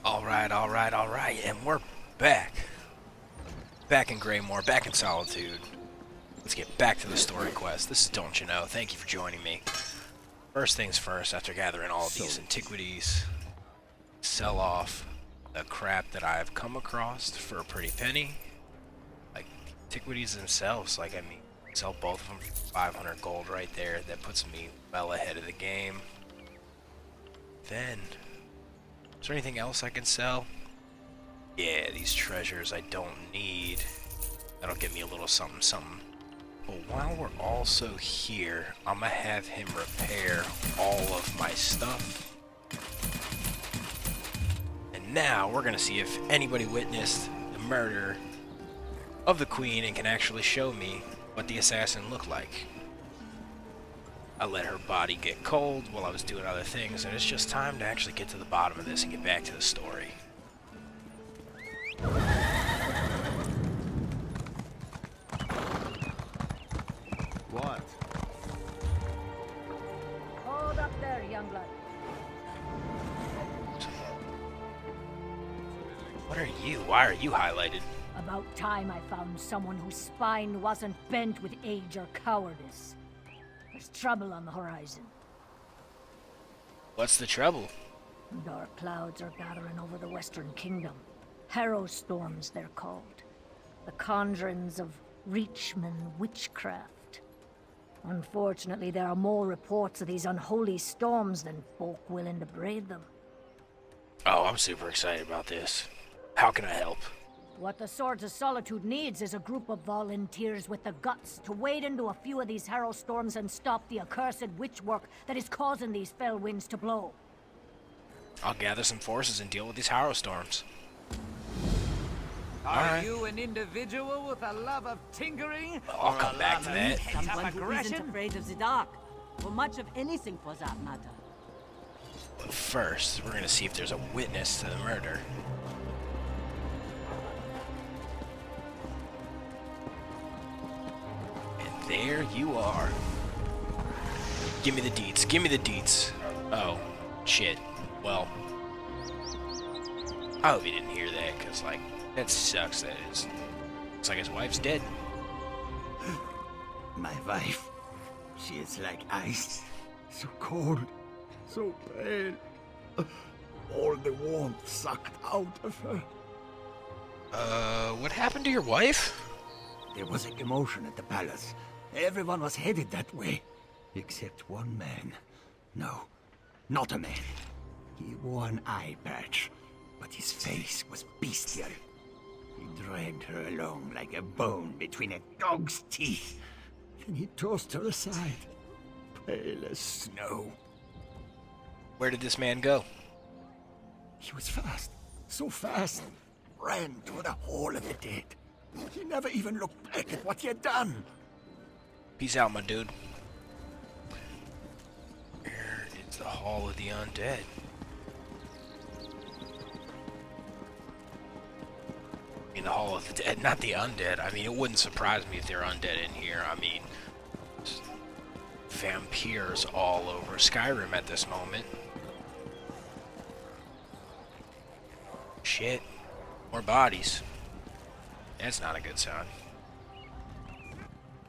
Alright, and we're back. Back in Greymoor, back in Solitude. Let's get back to the story quest. This is Don't You Know. Thank you for joining me. First things first, after gathering all of these antiquities, sell off the crap that I've come across for a pretty penny. Like, antiquities themselves, sell both of them for 500 gold right there. That puts me well ahead of the game. Then, is there anything else I can sell? Yeah, these treasures I don't need. That'll give me a little something. But while we're also here, I'm gonna have him repair all of my stuff. And now we're gonna see if anybody witnessed the murder of the queen and can actually show me what the assassin looked like. I let her body get cold while I was doing other things, and it's just time to actually get to the bottom of this and get back to the story. What? Hold up there, young blood. What are you? Why are you highlighted? About time I found someone whose spine wasn't bent with age or cowardice. There's trouble on the horizon. What's the trouble? Dark clouds are gathering over the Western Kingdom. Harrow storms, they're called. The conjurings of Reachman witchcraft. Unfortunately, there are more reports of these unholy storms than folk willing to brave them. Oh, I'm super excited about this. How can I help? What the Swords of Solitude needs is a group of volunteers with the guts to wade into a few of these harrow storms and stop the accursed witchwork that is causing these fell winds to blow. I'll gather some forces and deal with these harrow storms. Are you an individual with a love of tinkering? I'll come back to that. Someone who isn't afraid of the dark, or much of anything for that matter. But first, we're gonna see if there's a witness to the murder. And there you are. Give me the deets. Give me the deets. Oh, shit. Well, I hope he didn't hear that, because, like, that sucks. That is. Looks like his wife's dead. My wife. She is like ice. So cold. So pale. All the warmth sucked out of her. What happened to your wife? There was a commotion at the palace. Everyone was headed that way. Except one man. No, not a man. He wore an eye patch, but his face was bestial. He dragged her along like a bone between a dog's teeth. Then he tossed her aside, pale as snow. Where did this man go? He was fast, so fast, ran to the Hall of the Dead. He never even looked back at what he had done. Peace out, my dude. Where is the Hall of the Undead? I mean, the Hall of the Dead, not the Undead. I mean, it wouldn't surprise me if they're undead in here. I mean, vampires all over Skyrim at this moment. Shit. More bodies. That's not a good sign.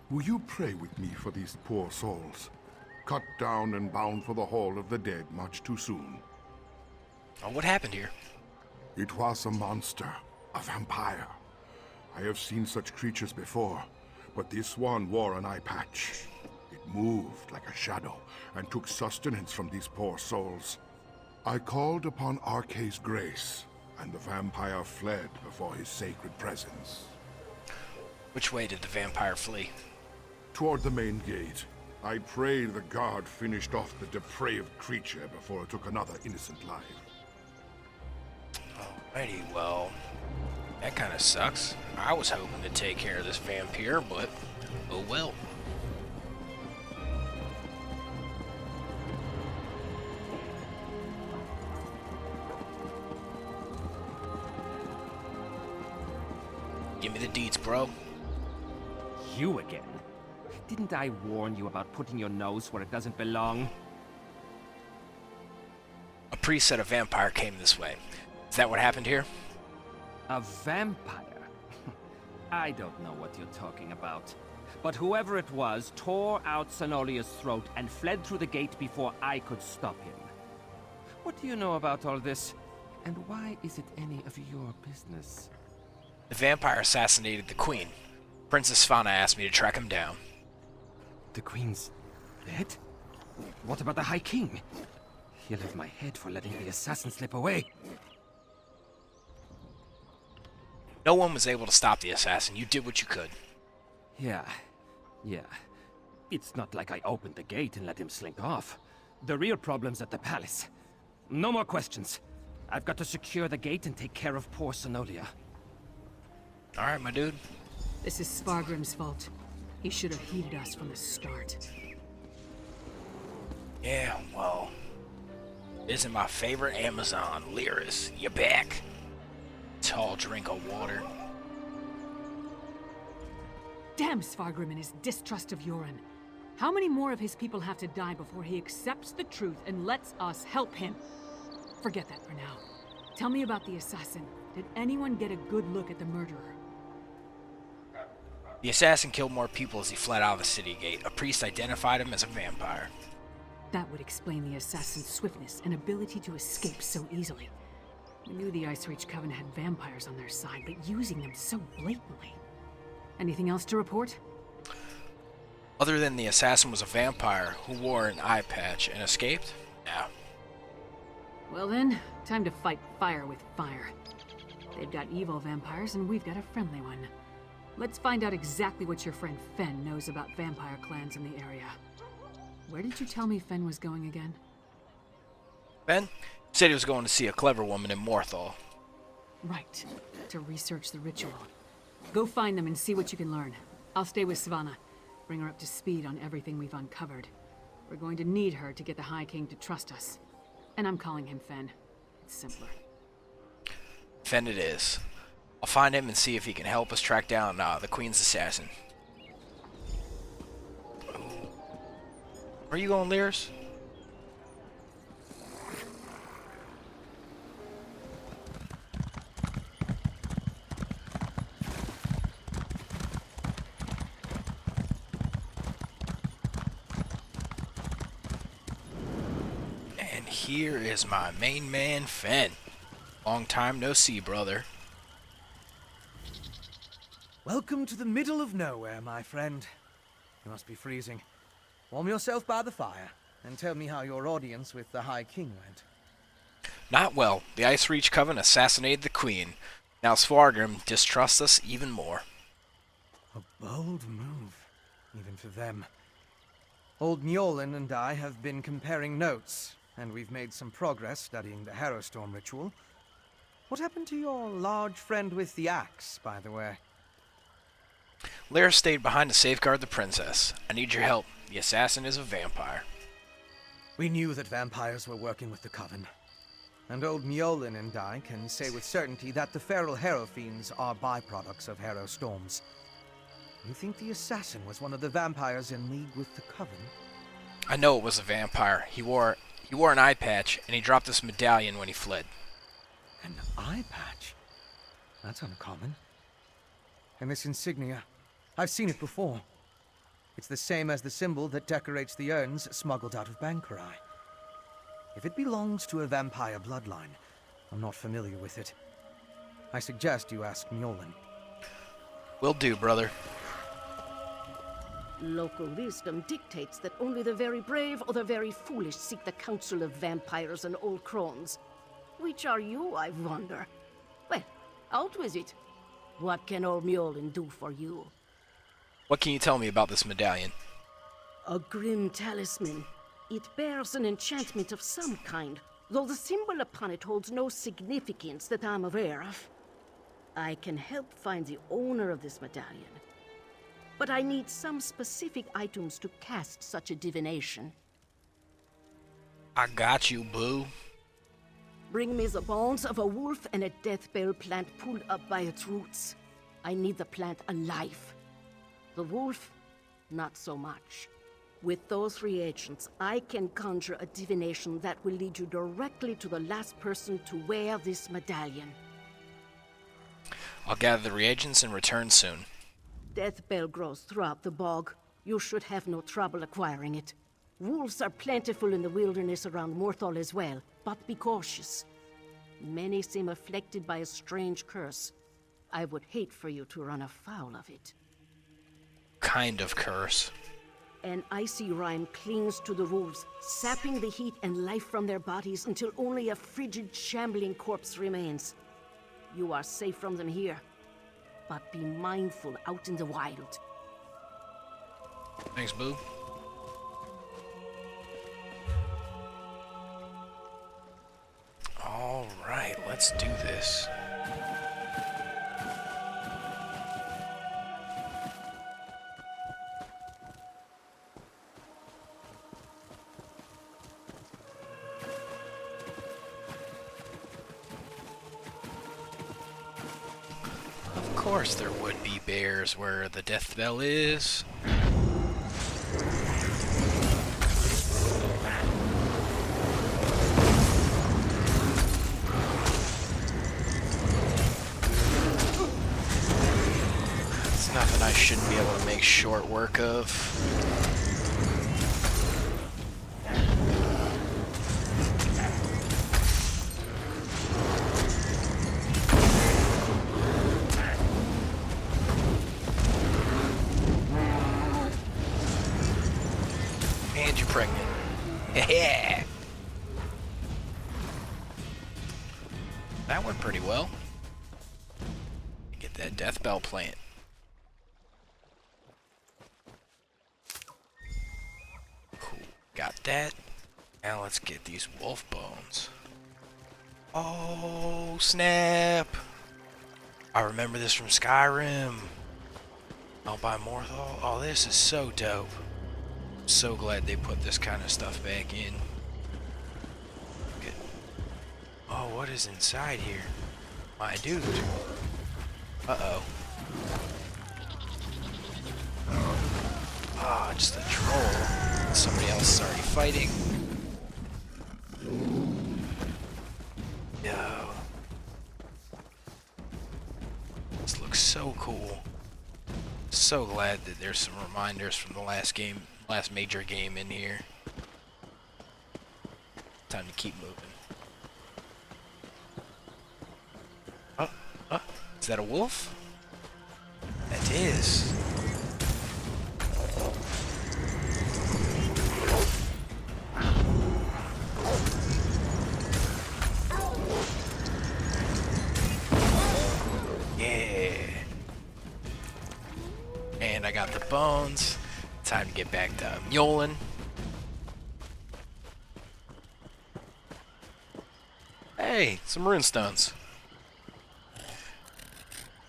Will you pray with me for these poor souls? Cut down and bound for the Hall of the Dead much too soon. Oh, what happened here? It was a monster, a vampire. I have seen such creatures before, but this one wore an eye patch. It moved like a shadow and took sustenance from these poor souls. I called upon Arkay's grace, and the vampire fled before his sacred presence. Which way did the vampire flee? Toward the main gate. I pray the guard finished off the depraved creature before it took another innocent life. Alrighty, well, that kind of sucks. I was hoping to take care of this vampire, but oh well. Give me the deets, bro. You again? Didn't I warn you about putting your nose where it doesn't belong? A priest said a vampire came this way. that what happened here? A vampire? I don't know what you're talking about. But whoever it was tore out Senolia's throat and fled through the gate before I could stop him. What do you know about all this? And why is it any of your business? The vampire assassinated the queen. Princess Svana asked me to track him down. The Queen's dead? What about the High King? He'll have my head for letting the assassin slip away. No one was able to stop the assassin. You did what you could. Yeah. It's not like I opened the gate and let him slink off. The real problem's at the palace. No more questions. I've got to secure the gate and take care of poor Senolia. Alright, my dude. This is Svargrim's fault. He should have heeded us from the start. Yeah, well... Isn't my favorite Amazon, Lyris. You back? Tall drink of water. Damn Svargrim and his distrust of Yoren. How many more of his people have to die before he accepts the truth and lets us help him? Forget that for now. Tell me about the assassin. Did anyone get a good look at the murderer? The assassin killed more people as he fled out of the city gate. A priest identified him as a vampire. That would explain the assassin's swiftness and ability to escape so easily. We knew the Ice Reach Coven had vampires on their side, but using them so blatantly. Anything else to report? Other than the assassin was a vampire who wore an eye patch and escaped? No. Well then, time to fight fire with fire. They've got evil vampires and we've got a friendly one. Let's find out exactly what your friend Fen knows about vampire clans in the area. Where did you tell me Fen was going again? Ben said he was going to see a clever woman in Morthal. Right, to research the ritual. Go find them and see what you can learn. I'll stay with Svanna. Bring her up to speed on everything we've uncovered. We're going to need her to get the High King to trust us. And I'm calling him Fen. It's simpler. Fen it is. I'll find him and see if he can help us track down the Queen's assassin. Where are you going, Lyris? And here is my main man, Fen. Long time no see, brother. Welcome to the middle of nowhere, my friend. You must be freezing. Warm yourself by the fire, and tell me how your audience with the High King went. Not well. The Ice Reach Coven assassinated the Queen. Now Svargrim distrusts us even more. A bold move, even for them. Old Njolin and I have been comparing notes, and we've made some progress studying the Harrowstorm ritual. What happened to your large friend with the axe, by the way? Lyris stayed behind to safeguard the princess. I need your help. The assassin is a vampire. We knew that vampires were working with the Coven. And old Njolin and I can say with certainty that the feral Harrow Fiends are byproducts of Harrow Storms. You think the assassin was one of the vampires in league with the Coven? I know it was a vampire. He wore an eye patch, and he dropped this medallion when he fled. An eye patch? That's uncommon. And this insignia, I've seen it before. It's the same as the symbol that decorates the urns smuggled out of Bankarai. If it belongs to a vampire bloodline, I'm not familiar with it. I suggest you ask Njolin. Will do, brother. Local wisdom dictates that only the very brave or the very foolish seek the counsel of vampires and old crones. Which are you, I wonder? Well, out with it. What can old Njolin do for you? What can you tell me about this medallion? A grim talisman. It bears an enchantment of some kind, though the symbol upon it holds no significance that I'm aware of. I can help find the owner of this medallion, but I need some specific items to cast such a divination. I got you, boo. Bring me the bones of a wolf and a deathbell plant pulled up by its roots. I need the plant alive. The wolf, not so much. With those reagents, I can conjure a divination that will lead you directly to the last person to wear this medallion. I'll gather the reagents and return soon. Death bell grows throughout the bog. You should have no trouble acquiring it. Wolves are plentiful in the wilderness around Morthal as well, but be cautious. Many seem afflicted by a strange curse. I would hate for you to run afoul of it. Kind of curse. An icy rime clings to the wolves, sapping the heat and life from their bodies until only a frigid, shambling corpse remains. You are safe from them here, but be mindful out in the wild. Thanks, boo. All right, let's do this. Of course there would be bears where the death bell is. It's nothing I shouldn't be able to make short work of. And you're pregnant. Yeah. That went pretty well. Get that death bell plant. Cool. Got that. Now let's get these wolf bones. Oh, snap. I remember this from Skyrim. I'll buy more. Oh, this is so dope. So glad they put this kind of stuff back in. Good. Oh, what is inside here? My dude. Uh-oh. Ah, just a troll. Somebody else is already fighting. Yo. This looks so cool. So glad that there's some reminders from the last major game in here. Time to keep moving. Is that a wolf? That is. Yeah. And I got the bones. Time to get back to Mjolnir. Hey, some runestones.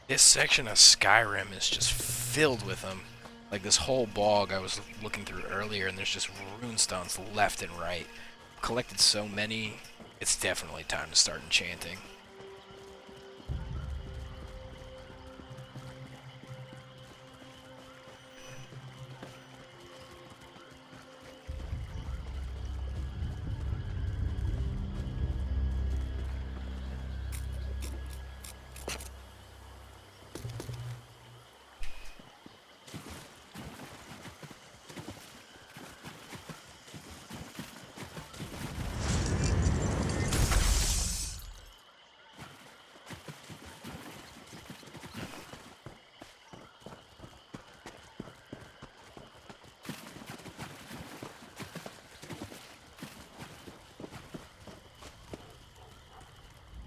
This section of Skyrim is just filled with them. Like this whole bog I was looking through earlier, and there's just runestones left and right. I've collected so many, it's definitely time to start enchanting.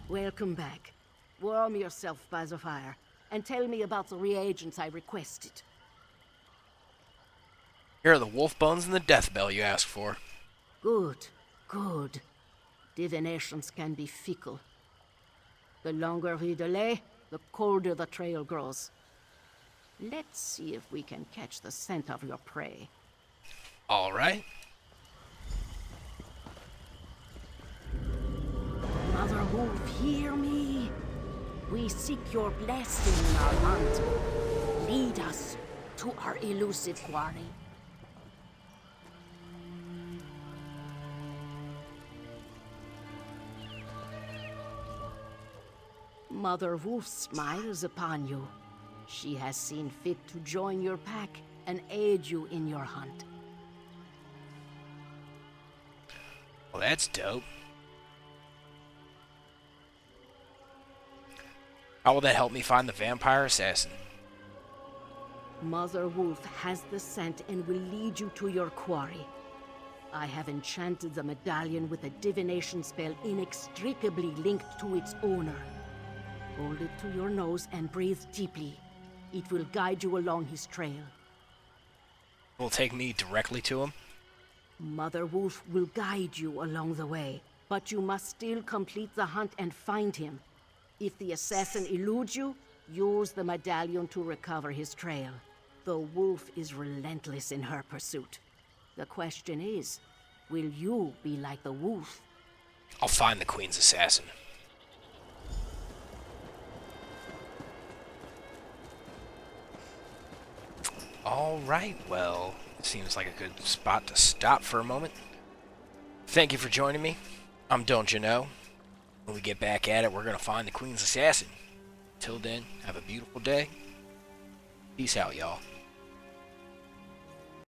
Welcome back. Warm yourself by the fire, and tell me about the reagents I requested. Here are the wolf bones and the death bell you asked for. Good, good. Divinations can be fickle. The longer we delay, the colder the trail grows. Let's see if we can catch the scent of your prey. All right. Mother Wolf, hear me. We seek your blessing in our hunt. Lead us to our elusive quarry. Mother Wolf smiles upon you. She has seen fit to join your pack and aid you in your hunt. Well, that's dope. How will that help me find the vampire assassin? Mother Wolf has the scent and will lead you to your quarry. I have enchanted the medallion with a divination spell inextricably linked to its owner. Hold it to your nose and breathe deeply. It will guide you along his trail. Will it take me directly to him? Mother Wolf will guide you along the way, but you must still complete the hunt and find him. If the assassin eludes you, use the medallion to recover his trail. The wolf is relentless in her pursuit. The question is, will you be like the wolf? I'll find the Queen's assassin. Alright, well, seems like a good spot to stop for a moment. Thank you for joining me. I'm Don't You Know. When we get back at it, we're going to find the Queen's assassin. Till then, have a beautiful day. Peace out, y'all.